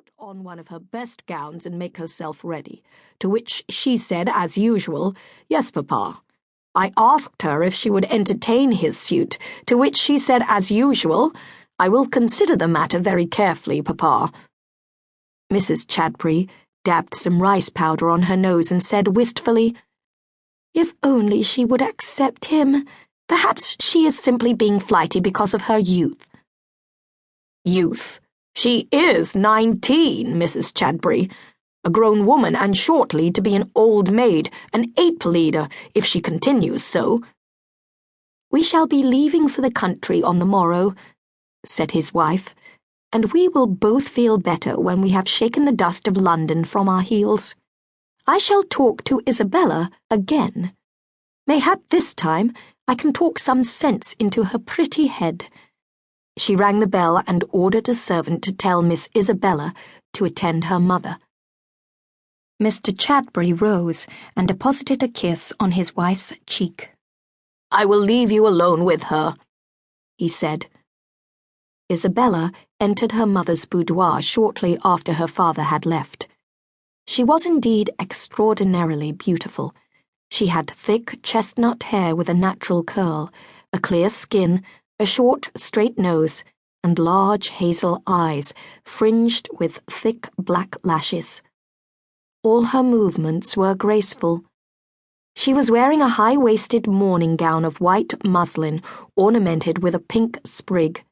put on one of her best gowns and make herself ready, to which she said, as usual, "Yes, Papa." I asked her if she would entertain his suit, to which she said, as usual, "I will consider the matter very carefully, Papa." Mrs. Chadbury dabbed some rice powder on her nose and said wistfully, "If only she would accept him. Perhaps she is simply being flighty because of her youth." "Youth? She is 19, Mrs. Chadbury, a grown woman and shortly to be an old maid, an ape leader, if she continues so." "We shall be leaving for the country on the morrow," said his wife, "and we will both feel better when we have shaken the dust of London from our heels. I shall talk to Isabella again. Mayhap this time I can talk some sense into her pretty head." She rang the bell and ordered a servant to tell Miss Isabella to attend her mother. Mr. Chadbury rose and deposited a kiss on his wife's cheek. "I will leave you alone with her," he said. Isabella entered her mother's boudoir shortly after her father had left. She was indeed extraordinarily beautiful. She had thick chestnut hair with a natural curl, a clear skin, a short, straight nose, and large hazel eyes fringed with thick black lashes. All her movements were graceful. She was wearing a high-waisted morning gown of white muslin ornamented with a pink sprig.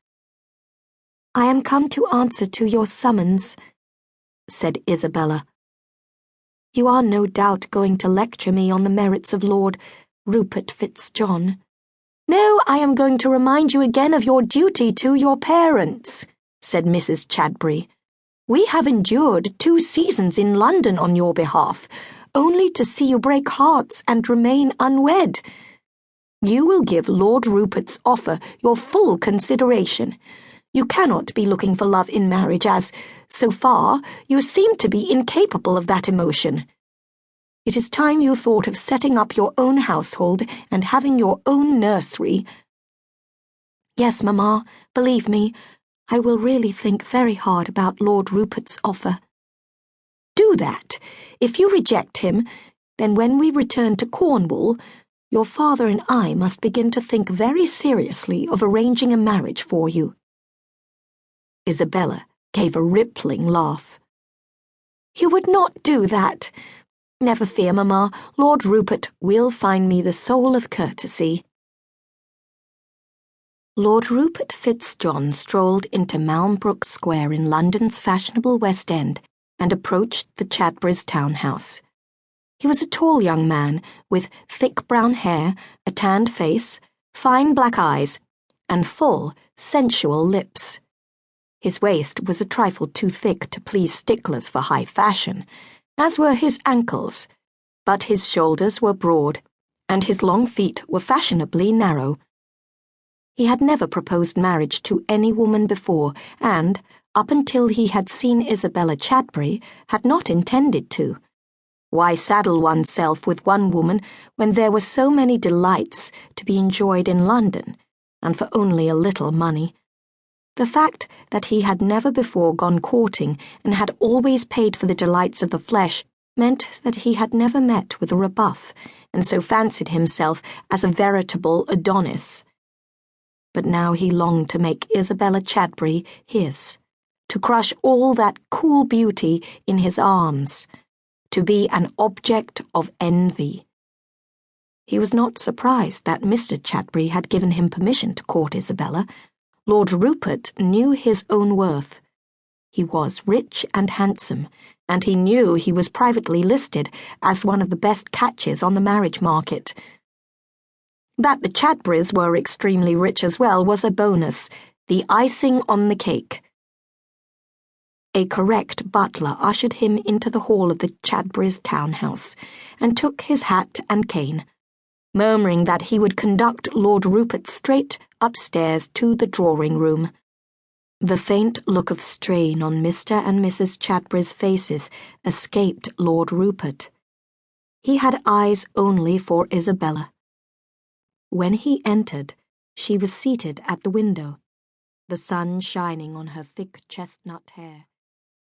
"I am come to answer to your summons," said Isabella. "You are no doubt going to lecture me on the merits of Lord Rupert Fitzjohn." "No, I am going to remind you again of your duty to your parents," said Mrs. Chadbury. "We have endured 2 seasons in London on your behalf, only to see you break hearts and remain unwed. You will give Lord Rupert's offer your full consideration. You cannot be looking for love in marriage as, so far, you seem to be incapable of that emotion. It is time you thought of setting up your own household and having your own nursery." "Yes, Mamma, believe me, I will really think very hard about Lord Rupert's offer." "Do that. If you reject him, then when we return to Cornwall, your father and I must begin to think very seriously of arranging a marriage for you." Isabella gave a rippling laugh. "You would not do that. Never fear, Mamma, Lord Rupert will find me the soul of courtesy." Lord Rupert Fitzjohn strolled into Malmbrook Square in London's fashionable West End and approached the Chadburys' townhouse. He was a tall young man with thick brown hair, a tanned face, fine black eyes, and full, sensual lips. His waist was a trifle too thick to please sticklers for high fashion, as were his ankles, but his shoulders were broad, and his long feet were fashionably narrow. He had never proposed marriage to any woman before, and, up until he had seen Isabella Chadbury, had not intended to. Why saddle oneself with one woman when there were so many delights to be enjoyed in London, and for only a little money? The fact that he had never before gone courting and had always paid for the delights of the flesh meant that he had never met with a rebuff, and so fancied himself as a veritable Adonis. But now he longed to make Isabella Chadbury his, to crush all that cool beauty in his arms, to be an object of envy. He was not surprised that Mr. Chadbury had given him permission to court Isabella. Lord Rupert knew his own worth. He was rich and handsome, and he knew he was privately listed as one of the best catches on the marriage market. That the Chadburys were extremely rich as well was a bonus, the icing on the cake. A correct butler ushered him into the hall of the Chadburys' townhouse and took his hat and cane, murmuring that he would conduct Lord Rupert straight upstairs to the drawing-room. The faint look of strain on Mr. and Mrs. Chadbury's faces escaped Lord Rupert. He had eyes only for Isabella. When he entered, she was seated at the window, the sun shining on her thick chestnut hair.